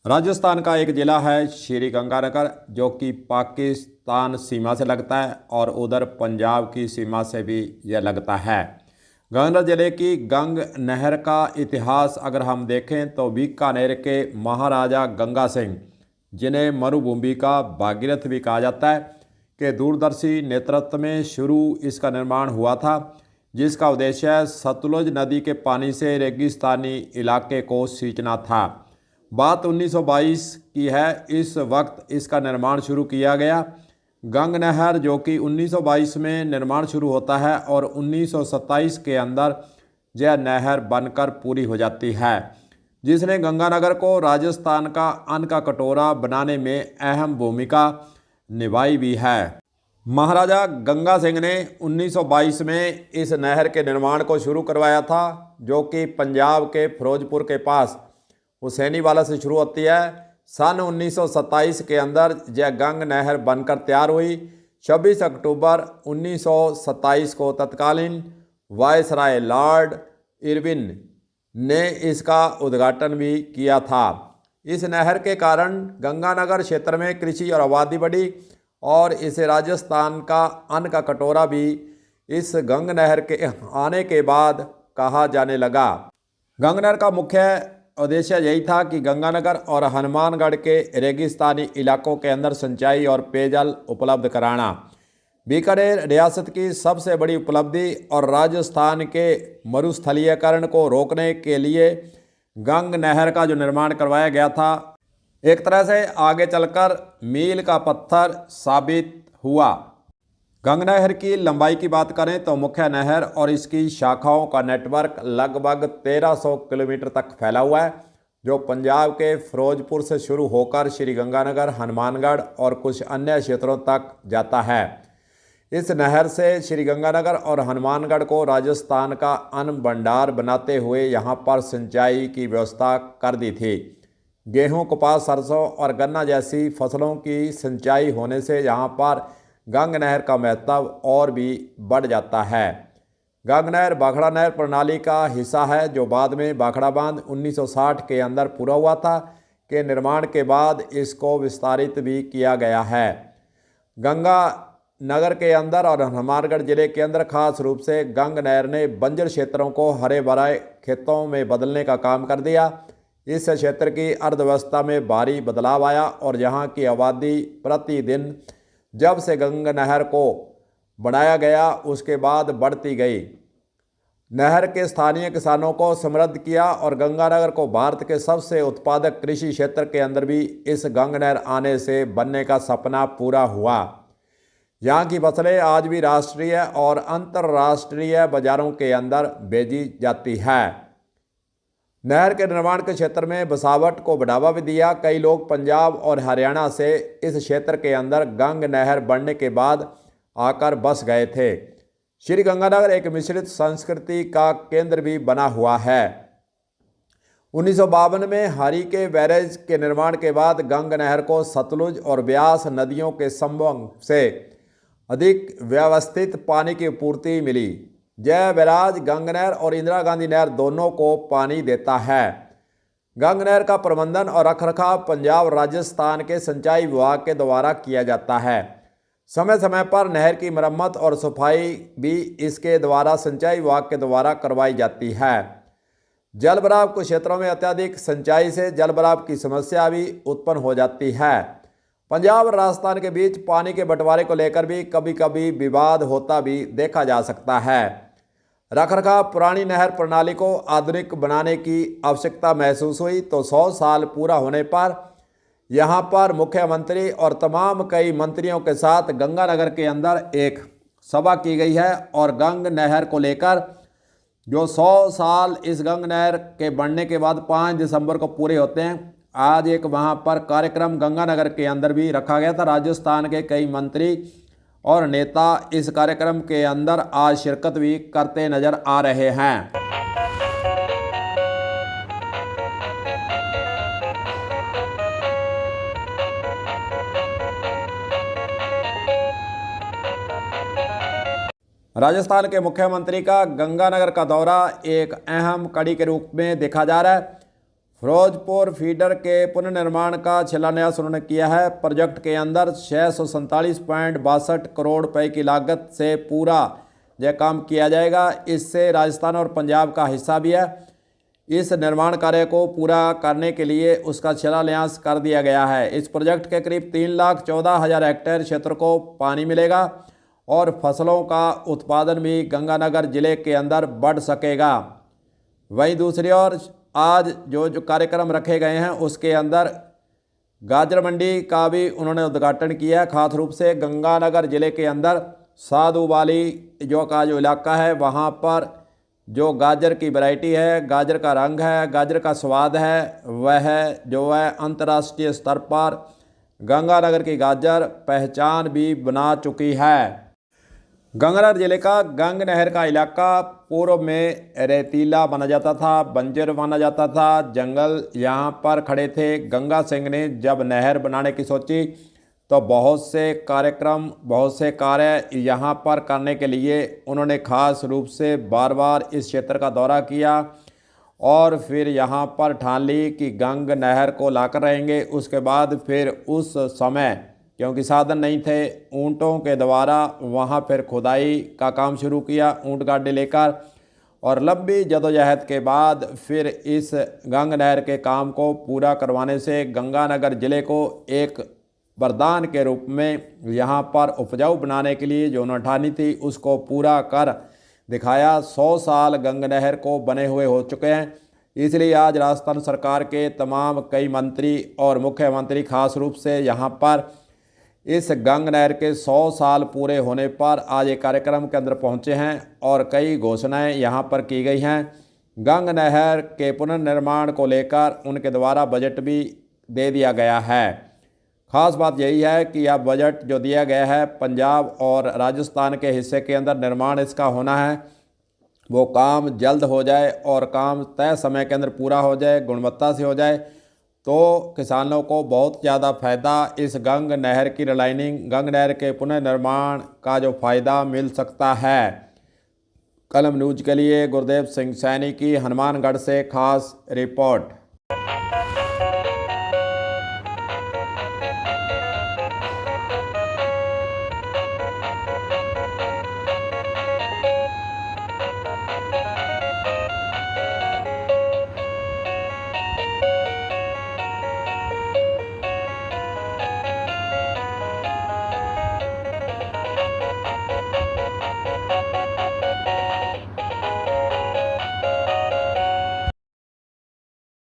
राजस्थान का एक ज़िला है श्री गंगानगर, जो कि पाकिस्तान सीमा से लगता है और उधर पंजाब की सीमा से भी यह लगता है। गंगानगर ज़िले की गंग नहर का इतिहास अगर हम देखें तो बीकानेर के महाराजा गंगा सिंह, जिन्हें मरुभूमि का भागीरथ भी कहा जाता है, के दूरदर्शी नेतृत्व में शुरू इसका निर्माण हुआ था, जिसका उद्देश्य सतलुज नदी के पानी से रेगिस्तानी इलाके को सींचना था। बात 1922 की है। इस वक्त इसका निर्माण शुरू किया गया। गंग नहर जो कि 1922 में निर्माण शुरू होता है और 1927 के अंदर यह नहर बनकर पूरी हो जाती है, जिसने गंगानगर को राजस्थान का अन्न का कटोरा बनाने में अहम भूमिका निभाई भी है। महाराजा गंगा सिंह ने 1922 में इस नहर के निर्माण को शुरू करवाया था, जो कि पंजाब के फिरोजपुर के पास हुसैनीवाला से शुरू होती है। सन 1927 के अंदर यह गंग नहर बनकर तैयार हुई। 26 अक्टूबर 1927 को तत्कालीन वायसराय लॉर्ड इरविन ने इसका उद्घाटन भी किया था। इस नहर के कारण गंगानगर क्षेत्र में कृषि और आबादी बढ़ी और इसे राजस्थान का अन्न का कटोरा भी इस गंग नहर के आने के बाद कहा जाने लगा। गंग नहर का मुख्य उद्देश्य यही था कि गंगानगर और हनुमानगढ़ के रेगिस्तानी इलाकों के अंदर सिंचाई और पेयजल उपलब्ध कराना बीकानेर रियासत की सबसे बड़ी उपलब्धि और राजस्थान के मरुस्थलीयकरण को रोकने के लिए गंग नहर का जो निर्माण करवाया गया था, एक तरह से आगे चलकर मील का पत्थर साबित हुआ। गंग नहर की लंबाई की बात करें तो मुख्य नहर और इसकी शाखाओं का नेटवर्क लगभग 1300 किलोमीटर तक फैला हुआ है, जो पंजाब के फिरोजपुर से शुरू होकर श्री गंगानगर, हनुमानगढ़ और कुछ अन्य क्षेत्रों तक जाता है। इस नहर से श्री गंगानगर और हनुमानगढ़ को राजस्थान का अन्न भंडार बनाते हुए यहाँ पर सिंचाई की व्यवस्था कर दी थी। गेहूँ, कपास, सरसों और गन्ना जैसी फसलों की सिंचाई होने से यहाँ पर गंग नहर का महत्व और भी बढ़ जाता है। गंग नहर भाखड़ा नहर प्रणाली का हिस्सा है, जो बाद में भाखड़ा बांध 1960 के अंदर पूरा हुआ था। के निर्माण के बाद इसको विस्तारित भी किया गया है। गंगा नगर के अंदर और हनुमानगढ़ जिले के अंदर खास रूप से गंग नहर ने बंजर क्षेत्रों को हरे भरे खेतों में बदलने का काम कर दिया। इस क्षेत्र की अर्थव्यवस्था में भारी बदलाव आया और यहाँ की आबादी प्रतिदिन जब से गंगा नहर को बढ़ाया गया उसके बाद बढ़ती गई। नहर के स्थानीय किसानों को समृद्ध किया और गंगानगर को भारत के सबसे उत्पादक कृषि क्षेत्र के अंदर भी इस गंग नहर आने से बनने का सपना पूरा हुआ। यहाँ की फसलें आज भी राष्ट्रीय और अंतर्राष्ट्रीय बाजारों के अंदर भेजी जाती है। नहर के निर्माण के क्षेत्र में बसावट को बढ़ावा भी दिया। कई लोग पंजाब और हरियाणा से इस क्षेत्र के अंदर गंग नहर बढ़ने के बाद आकर बस गए थे। श्री गंगानगर एक मिश्रित संस्कृति का केंद्र भी बना हुआ है। 1952 में हरी के बैरेज के निर्माण के बाद गंग नहर को सतलुज और ब्यास नदियों के संगम से अधिक व्यवस्थित पानी की पूर्ति मिली। जय बैराज गंग नहर और इंदिरा गांधी नहर दोनों को पानी देता है। गंग नहर का प्रबंधन और रखरखाव पंजाब राजस्थान के सिंचाई विभाग के द्वारा किया जाता है। समय समय पर नहर की मरम्मत और सफाई भी इसके द्वारा सिंचाई विभाग के द्वारा करवाई जाती है। जल भराव कुछ क्षेत्रों में अत्यधिक सिंचाई से जल भराव की समस्या भी उत्पन्न हो जाती है। पंजाब और राजस्थान के बीच पानी के बंटवारे को लेकर भी कभी कभी विवाद होता भी देखा जा सकता है। रखरखाव पुरानी नहर प्रणाली को आधुनिक बनाने की आवश्यकता महसूस हुई तो 100 साल पूरा होने पर यहाँ पर मुख्यमंत्री और तमाम कई मंत्रियों के साथ गंगानगर के अंदर एक सभा की गई है और गंग नहर को लेकर जो 100 साल इस गंग नहर के बनने के बाद 5 दिसंबर को पूरे होते हैं, आज एक वहाँ पर कार्यक्रम गंगानगर के अंदर भी रखा गया था। राजस्थान के कई मंत्री और नेता इस कार्यक्रम के अंदर आज शिरकत भी करते नजर आ रहे हैं। राजस्थान के मुख्यमंत्री का गंगानगर का दौरा एक अहम कड़ी के रूप में देखा जा रहा है। फिरोजपुर फीडर के पुनर्निर्माण का शिलान्यास उन्होंने किया है। प्रोजेक्ट के अंदर 647.62 करोड़ रुपए की लागत से पूरा यह काम किया जाएगा। इससे राजस्थान और पंजाब का हिस्सा भी है। इस निर्माण कार्य को पूरा करने के लिए उसका शिलान्यास कर दिया गया है। इस प्रोजेक्ट के करीब 3,14,000 हेक्टेयर क्षेत्र को पानी मिलेगा और फसलों का उत्पादन भी गंगानगर जिले के अंदर बढ़ सकेगा। वहीं दूसरी ओर आज जो कार्यक्रम रखे गए हैं उसके अंदर गाजर मंडी का भी उन्होंने उद्घाटन किया। खास रूप से गंगानगर जिले के अंदर साधुवाली जो इलाका है वहाँ पर जो गाजर की वैरायटी है, गाजर का रंग है, गाजर का स्वाद है, वह जो है अंतर्राष्ट्रीय स्तर पर गंगानगर की गाजर पहचान भी बना चुकी है। गंगानगर जिले का गंग नहर का इलाका पूर्व में रेतीला माना जाता था, बंजर माना जाता था, जंगल यहाँ पर खड़े थे। गंगा सिंह ने जब नहर बनाने की सोची तो बहुत से कार्यक्रम, बहुत से कार्य यहाँ पर करने के लिए उन्होंने खास रूप से बार बार इस क्षेत्र का दौरा किया और फिर यहाँ पर ठान ली कि गंग नहर को लाकर रहेंगे। उसके बाद फिर उस समय क्योंकि साधन नहीं थे, ऊँटों के द्वारा वहाँ फिर खुदाई का काम शुरू किया ऊँट गाड़ी लेकर और लंबी जदोजहद के बाद फिर इस गंग नहर के काम को पूरा करवाने से गंगानगर जिले को एक वरदान के रूप में यहाँ पर उपजाऊ बनाने के लिए जो उन्होंने ठानी थी उसको पूरा कर दिखाया। 100 साल गंग नहर को बने हुए हो चुके हैं। इसलिए आज राजस्थान सरकार के तमाम कई मंत्री और मुख्यमंत्री खास रूप से यहाँ पर इस गंग नहर के 100 साल पूरे होने पर आज एक कार्यक्रम के अंदर पहुँचे हैं और कई घोषणाएं यहाँ पर की गई हैं। गंग नहर के पुनर्निर्माण को लेकर उनके द्वारा बजट भी दे दिया गया है। खास बात यही है कि यह बजट जो दिया गया है पंजाब और राजस्थान के हिस्से के अंदर निर्माण इसका होना है, वो काम जल्द हो जाए और काम तय समय के अंदर पूरा हो जाए, गुणवत्ता से हो जाए तो किसानों को बहुत ज़्यादा फ़ायदा इस गंग नहर की रिलाइनिंग, गंग नहर के पुनर्निर्माण का जो फ़ायदा मिल सकता है। कलम न्यूज़ के लिए गुरदेव सिंह सैनी की हनुमानगढ़ से खास रिपोर्ट।